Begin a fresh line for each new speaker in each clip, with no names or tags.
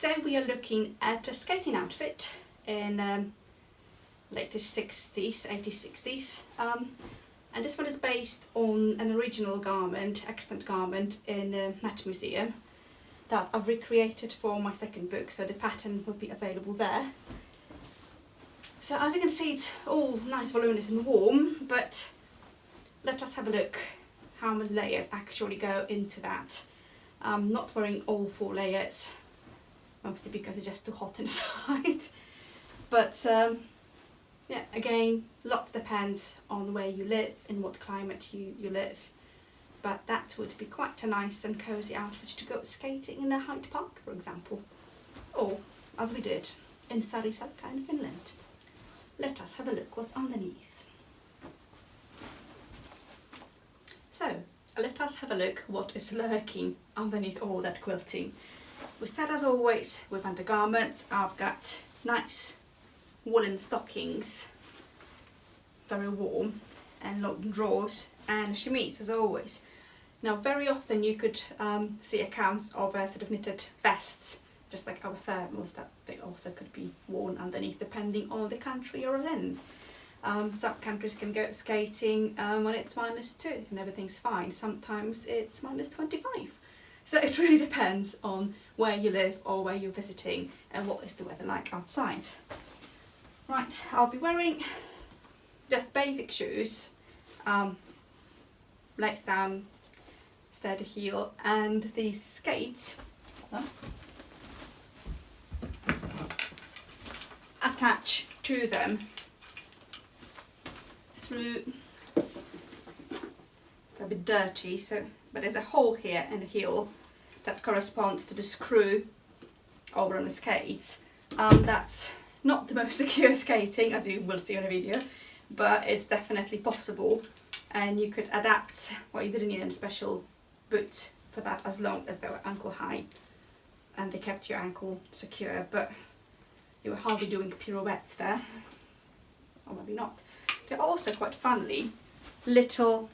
today we are looking at a skating outfit in late 60s, 80s, 60s. And this one is based on an original garment, extant garment in a Met Museum that I've recreated for my second book, so the pattern will be available there. So as you can see, it's all nice, voluminous and warm, but let us have a look how many layers actually go into that. I'm not wearing all 4 layers, mostly because it's just too hot inside. But yeah, again, lots depends on where you live, in what climate you live. But that would be quite a nice and cosy outfit to go skating in a Hyde Park, for example. Or, as we did, in Saariselka in Finland. Let us have a look what's underneath. So, let us have a look what is lurking underneath all that quilting. We start as always with undergarments. I've got nice woolen stockings, very warm, and long drawers, and chemise as always. Now very often you could see accounts of sort of knitted vests, just like our thermals, that they also could be worn underneath depending on the country you're in. Some countries can go skating when it's -2 and everything's fine. Sometimes it's -25. So it really depends on where you live or where you're visiting and what is the weather like outside. Right, I'll be wearing just basic shoes, legs down, sturdy heel, and these skates attach to them through. They're a bit dirty, but there's a hole here in the heel that corresponds to the screw over on the skates. That's not the most secure skating, as you will see on the video, but it's definitely possible, and you could adapt. Well, you didn't need a special boot for that as long as they were ankle high and they kept your ankle secure, but you were hardly doing pirouettes there, or maybe not. They're also quite funnily little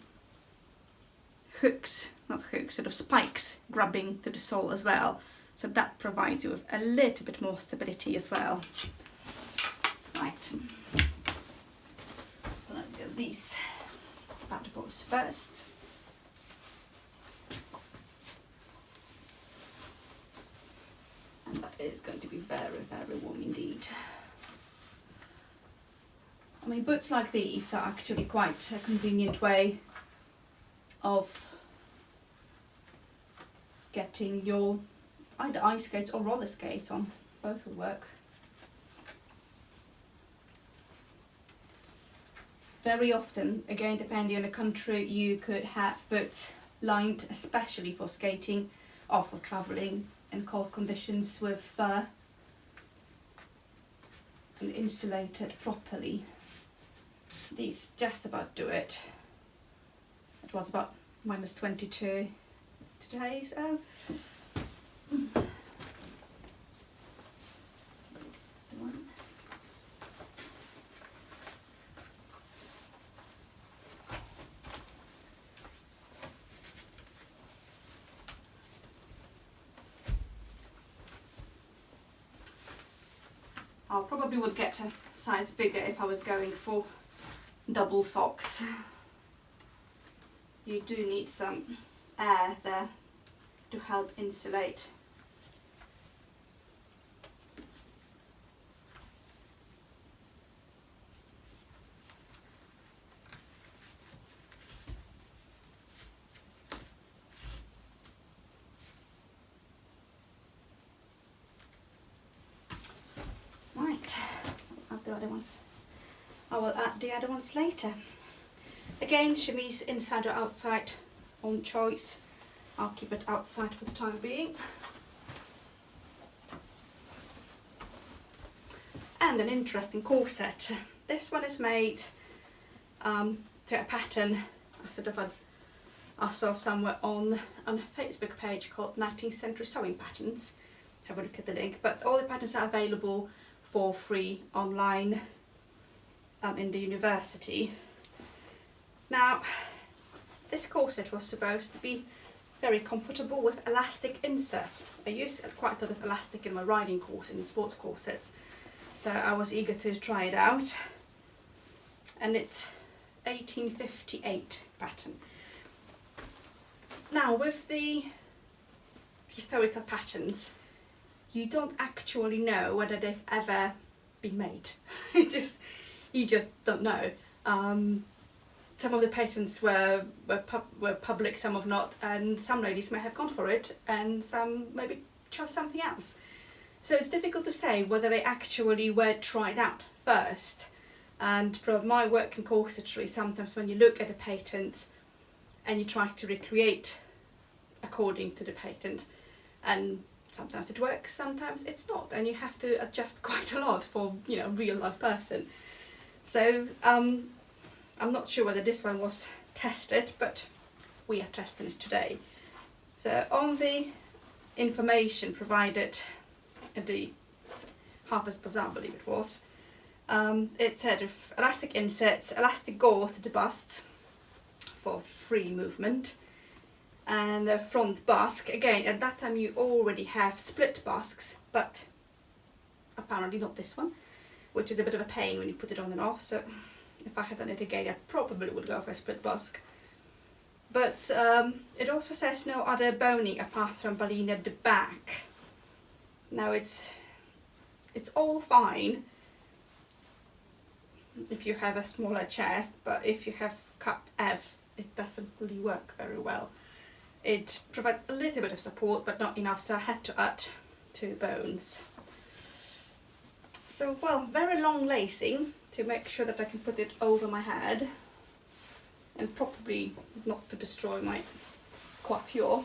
hooks, not hooks, sort of spikes grabbing to the sole as well, so that provides you with a little bit more stability as well. Right, so let's get these bad boys first. And that is going to be very, very warm indeed. I mean, boots like these are actually quite a convenient way of getting your either ice skates or roller skates on. Both will work. Very often, again depending on the country, you could have boots lined especially for skating or for travelling in cold conditions with and insulated properly. These just about do it. It was about -22 today, so I probably would get a size bigger if I was going for double socks. You do need some air there to help insulate. The other ones. I will add the other ones later. Again, chemise inside or outside on choice. I'll keep it outside for the time being. And an interesting corset. This one is made to a pattern I saw somewhere on a Facebook page called 19th Century Sewing Patterns. Have a look at the link. But all the patterns are available for free online in the university. Now, this corset was supposed to be very comfortable with elastic inserts. I use quite a lot of elastic in my riding corset and sports corsets, so I was eager to try it out. And it's 1858 pattern. Now with the historical patterns, you don't actually know whether they've ever been made. You just don't know. Some of the patents were public, some have not, and some ladies may have gone for it and some maybe chose something else. So it's difficult to say whether they actually were tried out first. And from my work in corsetry, sometimes when you look at a patent and you try to recreate according to the patent, and sometimes it works, sometimes it's not, and you have to adjust quite a lot for, you know, real life person. So I'm not sure whether this one was tested, but we are testing it today. So on the information provided in the Harper's Bazaar, I believe it was, it said of elastic inserts, elastic gauze at the bust for free movement, and a front basque. Again, at that time you already have split basques, but apparently not this one, which is a bit of a pain when you put it on and off. So if I had done it again, I probably would go for a split basque. But it also says no other boning apart from baleen at the back. Now it's all fine if you have a smaller chest, but if you have cup F, it doesn't really work very well. It provides a little bit of support, but not enough, so I had to add 2 bones. So, well, very long lacing to make sure that I can put it over my head, and probably not to destroy my coiffure.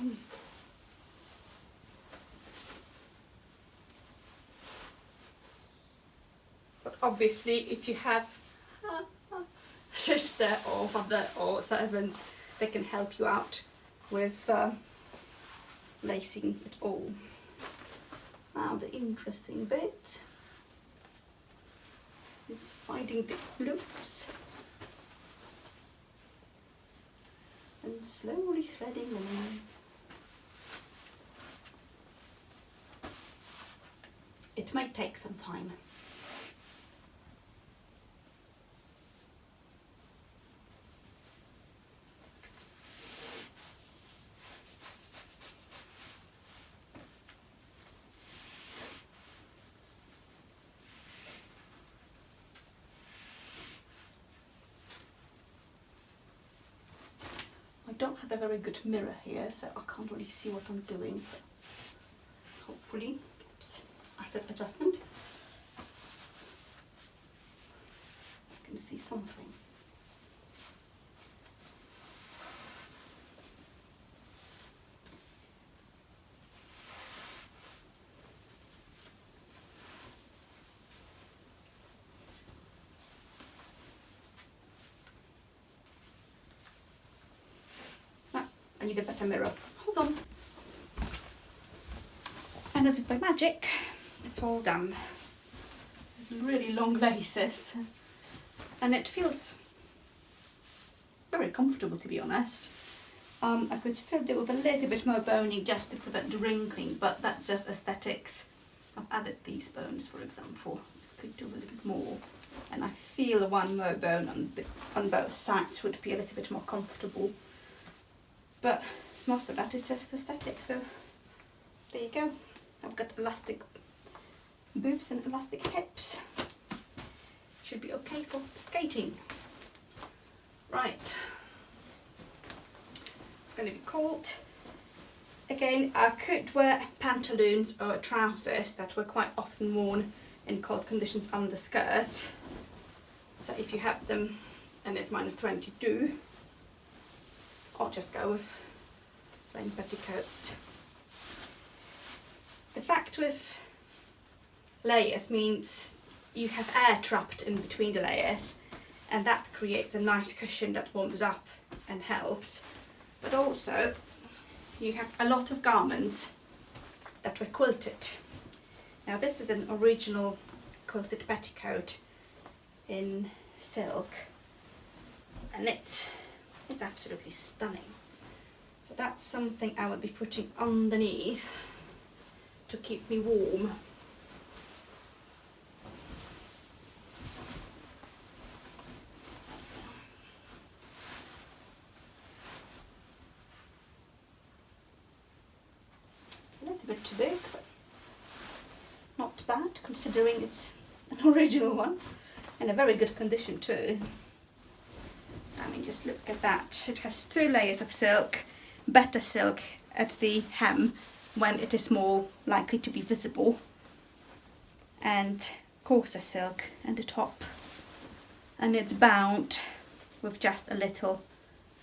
But obviously, if you have a sister or mother or servants, they can help you out with lacing it all. Now the interesting bit is finding the loops and slowly threading them in. It might take some time. I don't have a very good mirror here, so I can't really see what I'm doing, but hopefully, oops, asset adjustment, I can see something. I need a better mirror. Hold on. And as if by magic, it's all done. There's really long laces, and it feels very comfortable, to be honest. I could still do with a little bit more boning just to prevent the wrinkling, but that's just aesthetics. I've added these bones, for example. Could do a little bit more, and I feel one more bone on both sides would be a little bit more comfortable. But most of that is just aesthetic, so there you go. I've got elastic boobs and elastic hips. Should be okay for skating. Right. It's going to be cold. Again, I could wear pantaloons or trousers that were quite often worn in cold conditions under the skirt. So if you have them and it's -22, I'll just go with plain petticoats. The fact with layers means you have air trapped in between the layers, and that creates a nice cushion that warms up and helps. But also you have a lot of garments that were quilted. Now this is an original quilted petticoat in silk, and it's absolutely stunning. So that's something I will be putting underneath to keep me warm. A little bit too big, but not bad considering it's an original one and a very good condition too. I mean, just look at that. It has 2 layers of silk, better silk at the hem when it is more likely to be visible, and corset silk at the top, and it's bound with just a little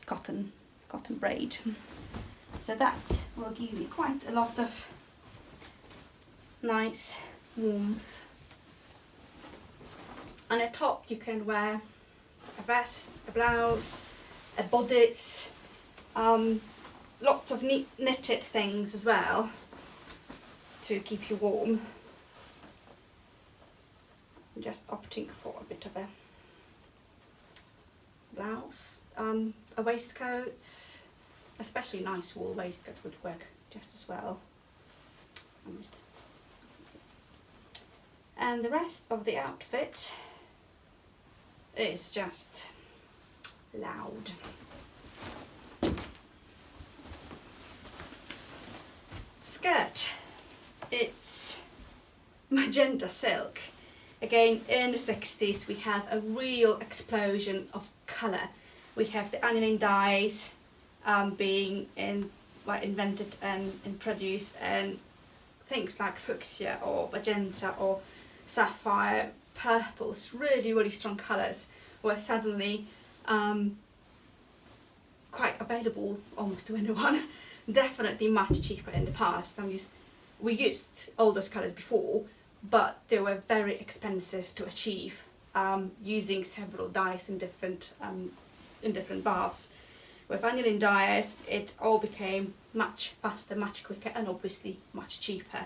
cotton braid. So that will give you quite a lot of nice warmth. On the top you can wear a vest, a blouse, a bodice, lots of knitted things as well to keep you warm. I'm just opting for a bit of a blouse, a waistcoat, especially nice wool waistcoat would work just as well. And the rest of the outfit is just loud. Skirt, it's magenta silk. Again, in the 60s we have a real explosion of colour. We have the aniline dyes being invented and introduced, and things like fuchsia or magenta or sapphire, purples, really strong colours were suddenly quite available almost to anyone. Definitely much cheaper in the past. We used all those colours before, but they were very expensive to achieve, using several dyes in different baths. With aniline dyes, it all became much faster, much quicker, and obviously much cheaper.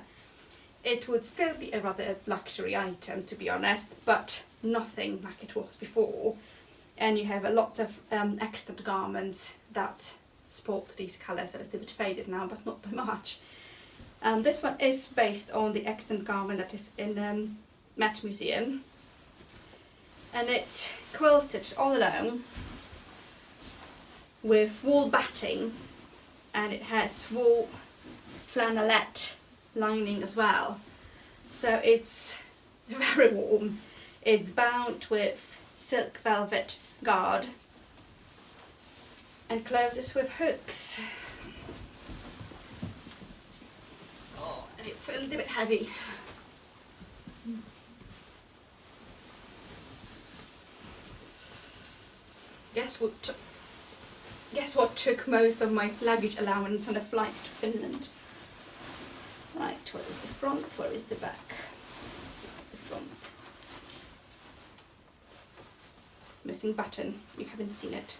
It would still be a rather luxury item, to be honest, but nothing like it was before. And you have a lot of extant garments that sport these colours, a little bit faded now, but not by much. This one is based on the extant garment that is in Met Museum, and it's quilted all along with wool batting, and it has wool flannelette lining as well. So it's very warm. It's bound with silk velvet guard and closes with hooks. Oh, and it's a little bit heavy. Guess what took most of my luggage allowance on a flight to Finland? Right, where is the front, where is the back? This is the front. Missing button, you haven't seen it.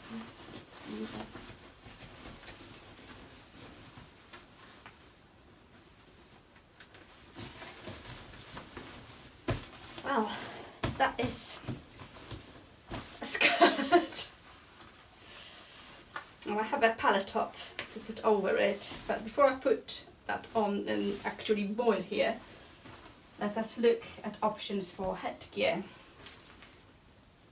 Well, that is a skirt. Now I have a palette top to put over it, but before I put that on and actually boil here, let us look at options for headgear.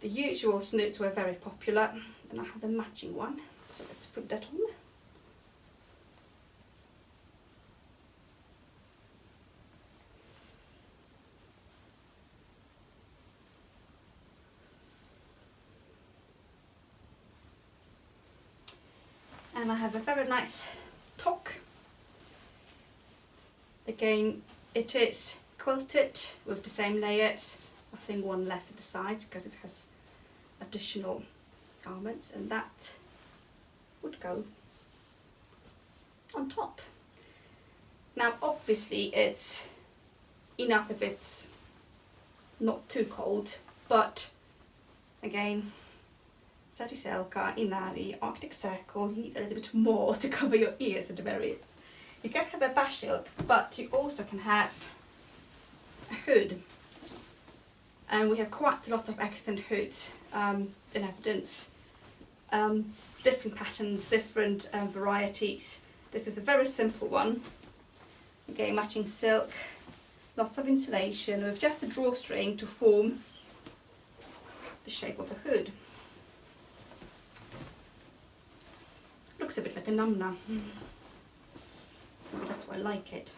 The usual snoods were very popular, and I have a matching one, so let's put that on. And I have a very nice toque. Again, it is quilted with the same layers. I think one less at the sides because it has additional garments, and that would go on top. Now obviously it's enough if it's not too cold, but again, Saariselka, Inari, Arctic Circle, you need a little bit more to cover your ears at the very. You can have a bashilk, but you also can have a hood. And we have quite a lot of extant hoods in evidence. different patterns, different varieties. This is a very simple one. Again, matching silk, lots of insulation with just a drawstring to form the shape of a hood. Looks a bit like a numna. But that's why I like it.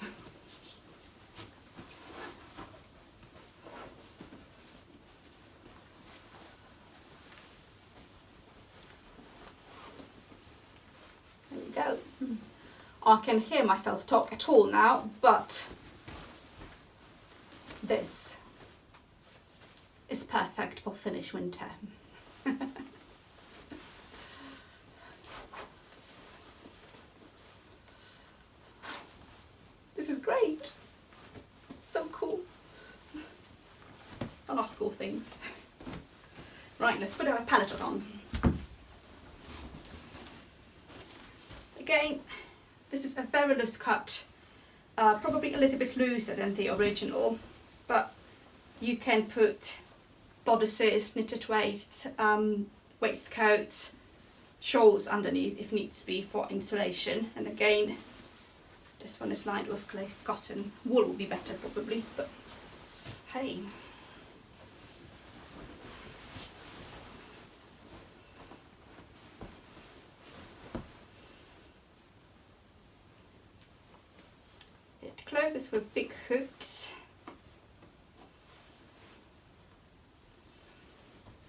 There you go. I can hear myself talk at all now, but this is perfect for Finnish winter. This is great. So cool. I love cool things. Right, let's put our palette on. Again, this is a very loose cut, probably a little bit looser than the original, but you can put bodices, knitted waists, waistcoats, shawls underneath if needs be for insulation. And again, this one is lined with glazed cotton. Wool will be better probably, but hey. It closes with big hooks.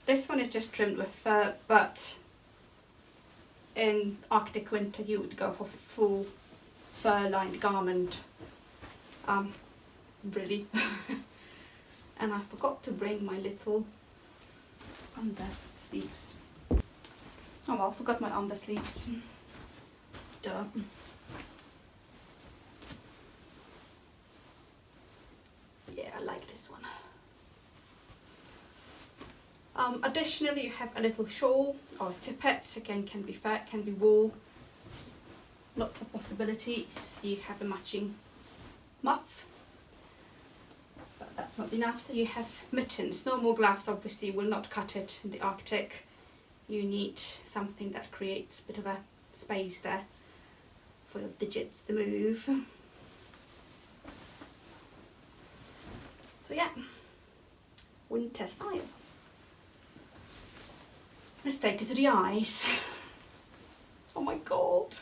This one is just trimmed with fur, but in Arctic winter you would go for full fur-lined garment. Really. And I forgot to bring my little under sleeves. Oh well, forgot my under sleeves. Duh. Yeah, I like this one. Additionally, you have a little shawl or a tippet. Again, can be fur, can be wool. Lots of possibilities. You have a matching muff, but that's not enough. So you have mittens. Normal gloves obviously will not cut it in the Arctic. You need something that creates a bit of a space there for your digits to move. So yeah, winter style. Let's take it to the eyes. Oh my god.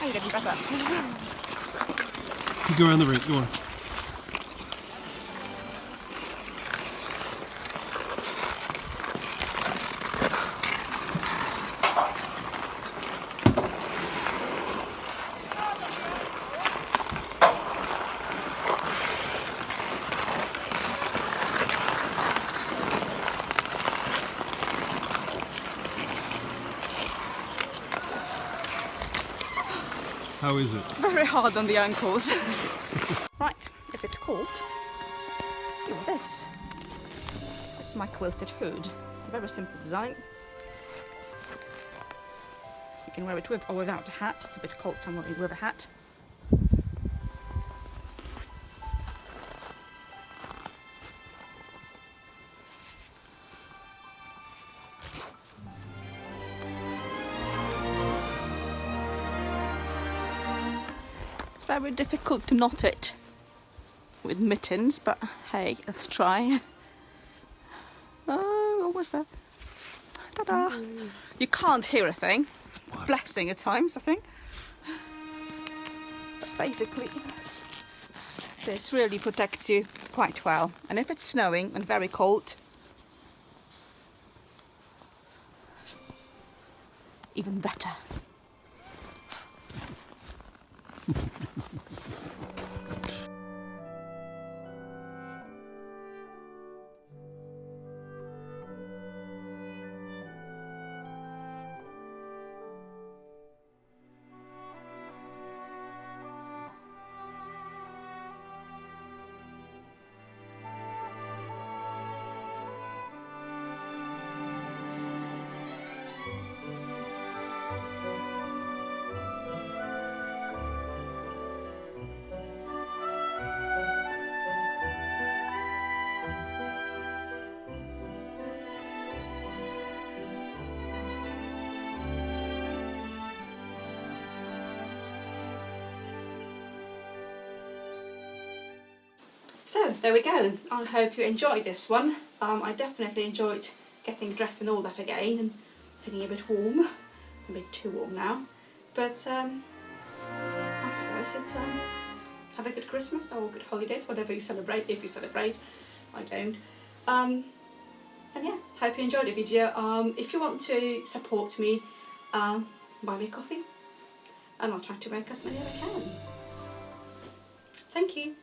I'm getting better.
You go around the route, go on. How is it?
Very hard on the ankles. Right, if it's cold, do this. It's my quilted hood. A very simple design. You can wear it with or without a hat. It's a bit cold, so I'm wearing it with a hat. It's very difficult to knot it with mittens, but hey, let's try. Oh, what was that? Ta-da! You can't hear a thing.
What?
Blessing at times, I think. But basically, this really protects you quite well. And if it's snowing and very cold, even better. So there we go. I hope you enjoyed this one. I definitely enjoyed getting dressed and all that again and feeling a bit warm. A bit too warm now. But I suppose it's have a good Christmas or good holidays, whatever you celebrate, if you celebrate. I don't. And yeah, hope you enjoyed the video. If you want to support me, buy me a coffee and I'll try to make as many as I can. Thank you.